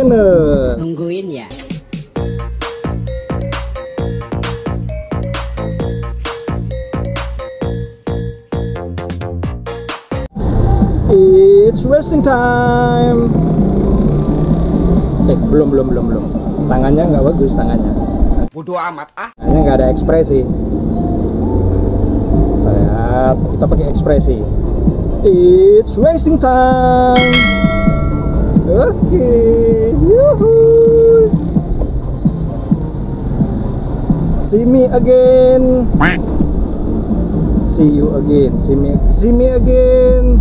Channel. Tungguin ya. It's racing time. Belum. Tangannya nggak bagus tangannya. Bodoh amat ah. Tangannya nggak ada ekspresi. Lihat, kita pakai ekspresi. It's racing time. Oke, yuhu. See me again. See you again. See me again.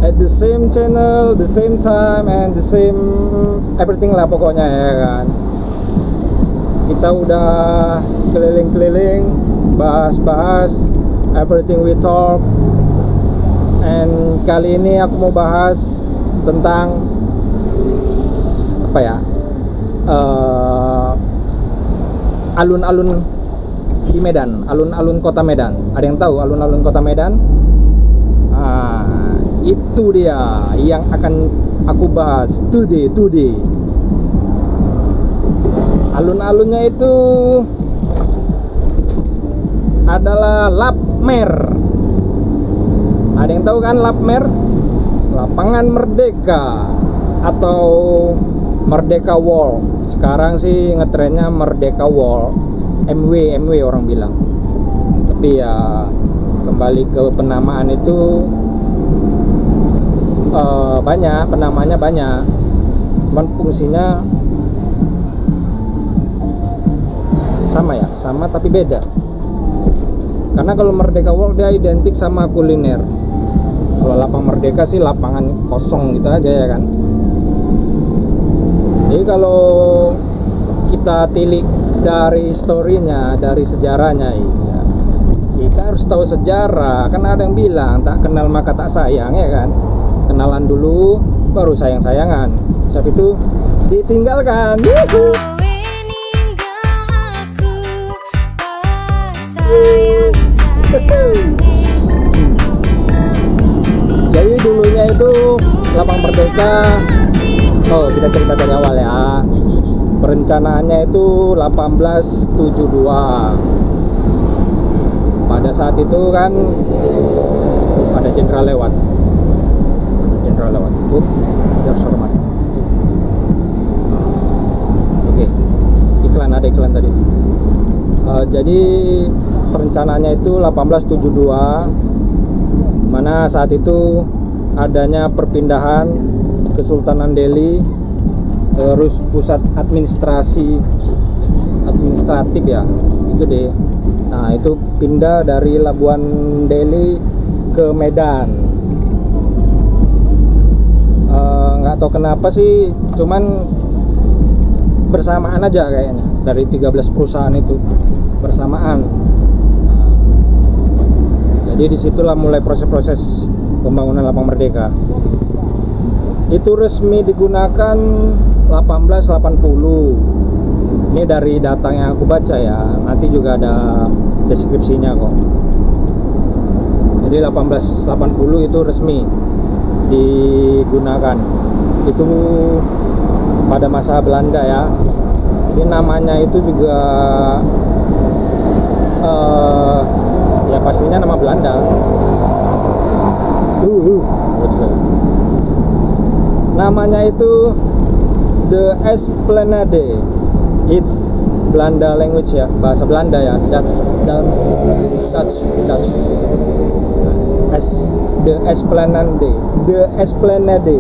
At the same channel, the same time, and the same everything lah pokoknya ya kan. Kita udah keliling-keliling, bahas-bahas everything we talk. And kali ini aku mau bahas tentang apa ya? Alun-alun di Medan, alun-alun kota Medan. Ada yang tahu alun-alun kota Medan? Itu dia yang akan aku bahas today. Alun-alunnya itu adalah Lapmer. Ada yang tahu kan Lapmer? Lapangan Merdeka atau Merdeka Wall. Sekarang sih ngetrennya Merdeka Wall. MW orang bilang. Tapi ya kembali ke penamaan itu banyak, penamanya banyak, cuman fungsinya sama tapi beda. Karena kalau Merdeka Wall dia identik sama kuliner. Kalau lapang Merdeka sih lapangan kosong gitu aja ya kan. Jadi kalau kita tilik dari storynya, dari sejarahnya, ya, kita harus tahu sejarah. Karena ada yang bilang tak kenal maka tak sayang ya kan. Kenalan dulu baru sayang-sayangan. Sebab itu ditinggalkan. Yuhu. Jadi dulunya itu Lapang Merdeka. Oh, kita cerita dari awal ya. Perencanaannya itu 1872. Pada saat itu kan ada jenderal lewat. Harus hormat. Oke. Ada iklan tadi. Jadi perencanaannya itu 1872, mana saat itu adanya perpindahan Kesultanan Delhi, terus pusat administratif ya, itu deh. Nah itu pindah dari Labuan Delhi ke Medan. Nggak tahu kenapa sih, cuman bersamaan aja kayaknya dari 13 perusahaan itu bersamaan. Jadi disitulah mulai proses-proses pembangunan Lapang Merdeka. Itu resmi digunakan 1880. Ini dari data yang aku baca ya, nanti juga ada deskripsinya kok. Jadi 1880 itu resmi digunakan. Itu pada masa Belanda ya. Jadi namanya itu juga ya pastinya nama Belanda. Namanya itu The Esplanade. It's Belanda language ya, bahasa Belanda ya. Dutch. The Esplanade.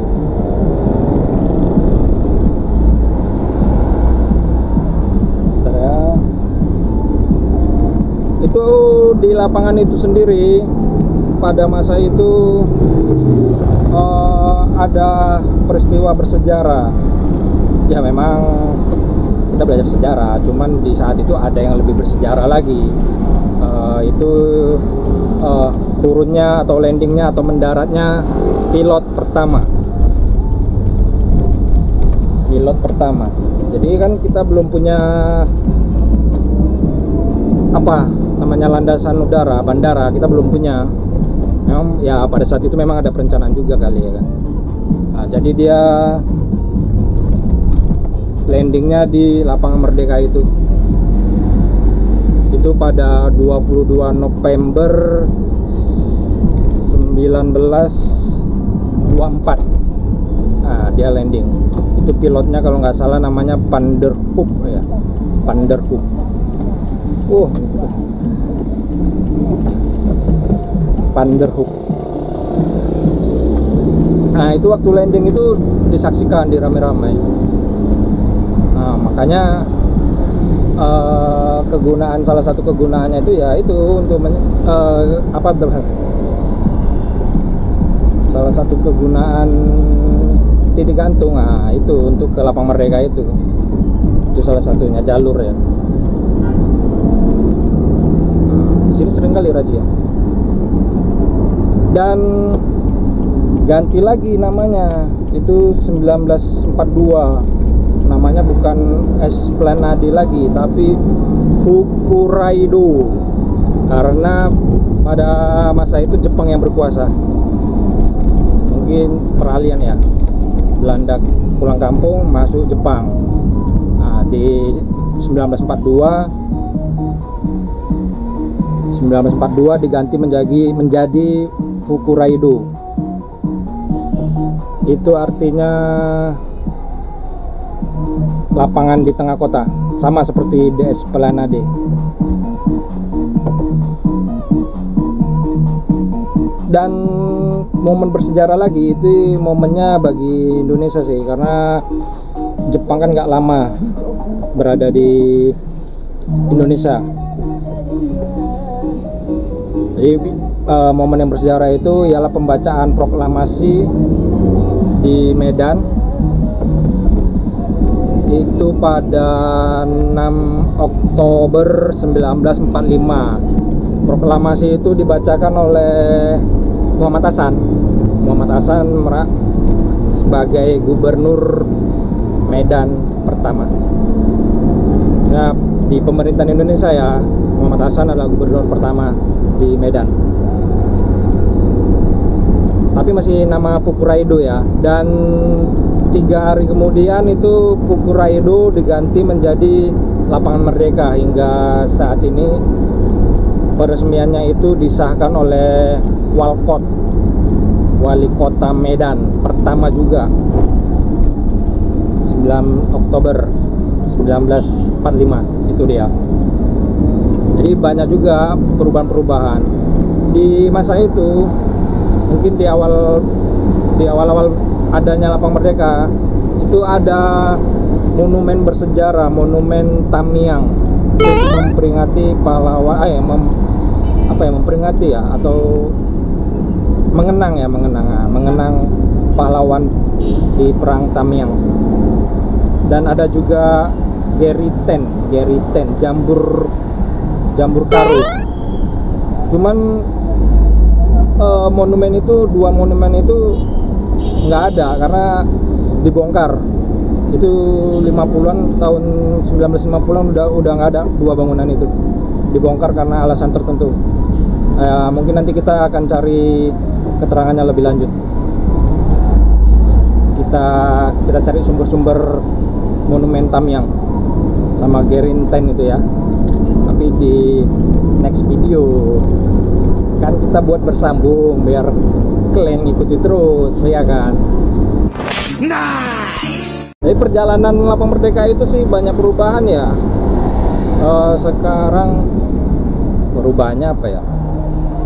Itu di lapangan itu sendiri pada masa itu ada peristiwa bersejarah. Ya memang kita belajar sejarah, cuman di saat itu ada yang lebih bersejarah lagi. Itu turunnya atau landingnya atau mendaratnya pilot pertama. Jadi kan kita belum punya apa namanya landasan udara, bandara, kita belum punya. Ya pada saat itu memang ada perencanaan juga kali ya kan. Nah, jadi dia landingnya di lapangan Merdeka itu pada 22 November 1924. Nah, dia landing. Itu pilotnya kalau nggak salah namanya Van der Hoek ya, Van der Hoek. Van der Hoek. Nah, itu waktu landing itu disaksikan di rame-rame. Nah, makanya salah satu kegunaannya itu ya itu untuk salah satu kegunaan titik gantung. Nah, itu untuk ke lapangan Merdeka itu salah satunya jalur ya. Di sini sering kali razia. Dan ganti lagi namanya, itu 1942. Namanya bukan Esplanade lagi, tapi Fukuraido, karena pada masa itu Jepang yang berkuasa. Mungkin peralihan ya, Belanda pulang kampung masuk Jepang. Nah, di 1942 diganti menjadi Fukuraido. Itu artinya lapangan di tengah kota, sama seperti di Esplanade. Dan momen bersejarah lagi itu momennya bagi Indonesia sih, karena Jepang kan nggak lama berada di Indonesia. Jadi momen yang bersejarah itu ialah pembacaan proklamasi di Medan itu pada 6 Oktober 1945. Proklamasi itu dibacakan oleh Muhammad Hasan sebagai gubernur Medan pertama. Ya, di pemerintahan Indonesia ya, Muhammad Hasan adalah gubernur pertama di Medan. Tapi masih nama Fukuraido ya. Dan 3 hari kemudian itu Fukuraido diganti menjadi lapangan Merdeka. Hingga saat ini peresmiannya itu disahkan oleh Walkot, wali kota Medan pertama juga, 9 Oktober 1945 itu dia. Jadi banyak juga perubahan-perubahan di masa itu. Mungkin di awal-awal adanya lapangan Merdeka itu ada monumen bersejarah, monumen Tamiang, memperingati pahlawan, memperingati ya, atau mengenang pahlawan di perang Tamiang. Dan ada juga Geriten, Jambur Karu. Cuman dua monumen itu nggak ada karena dibongkar. Itu 50-an, tahun 1950-an udah nggak ada dua bangunan itu, dibongkar karena alasan tertentu. Mungkin nanti kita akan cari keterangannya lebih lanjut. Kita cari sumber-sumber monumen Tamiang sama Gerinten itu ya. Tapi di next video kan kita buat bersambung biar kalian ikuti terus ya kan. Nice. Jadi perjalanan lapangan Merdeka itu sih banyak perubahan ya. Sekarang perubahannya apa ya?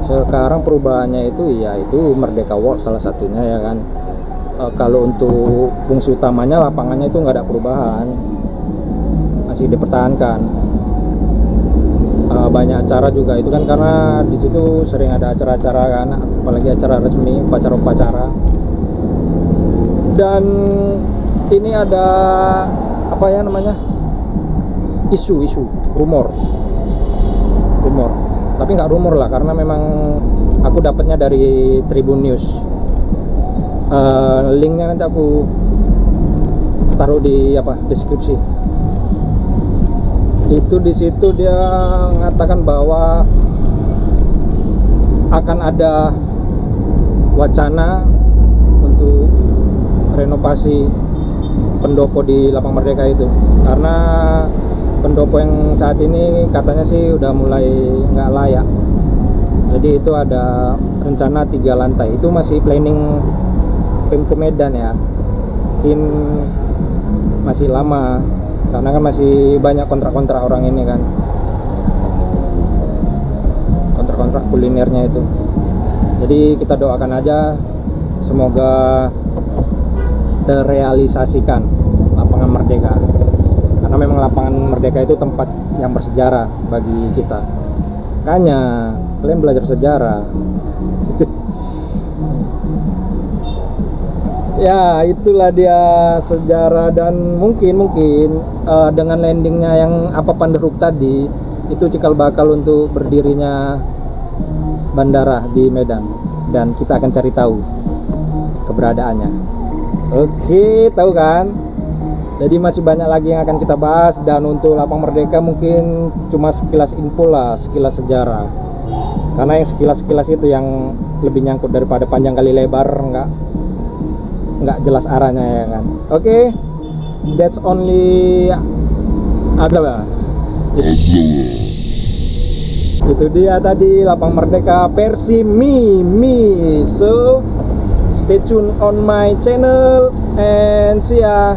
Sekarang perubahannya itu ya itu Merdeka Walk salah satunya ya kan. Kalau untuk fungsi utamanya lapangannya itu nggak ada perubahan, masih dipertahankan. Banyak acara juga itu kan karena di situ sering ada acara-acara kan, apalagi acara resmi, upacara-upacara. Dan ini ada apa ya namanya, isu rumor, tapi nggak rumor lah karena memang aku dapatnya dari Tribun News. Linknya nanti aku taruh di deskripsi. Itu di situ dia mengatakan bahwa akan ada wacana untuk renovasi pendopo di Lapang Merdeka itu, karena pendopo yang saat ini katanya sih udah mulai nggak layak. Jadi itu ada rencana 3 lantai, itu masih planning Pemko Medan ya, mungkin masih lama karena kan masih banyak kontrak-kontrak orang ini kan, kontrak-kontrak kulinernya itu. Jadi kita doakan aja semoga terrealisasikan Lapangan Merdeka, karena memang Lapangan Merdeka itu tempat yang bersejarah bagi kita. Makanya kalian belajar sejarah. Ya itulah dia sejarah, dan mungkin dengan landingnya yang apa Panderuk tadi itu cikal bakal untuk berdirinya bandara di Medan, dan kita akan cari tahu keberadaannya. Oke, tahu kan? Jadi masih banyak lagi yang akan kita bahas, dan untuk Lapang Merdeka mungkin cuma sekilas info lah, sekilas sejarah. Karena yang sekilas-sekilas itu yang lebih nyangkut daripada panjang kali lebar, nggak jelas arahnya ya kan. Oke, that's only ada. Itu dia tadi Lapang Merdeka versi me. So stay tune on my channel and see ya.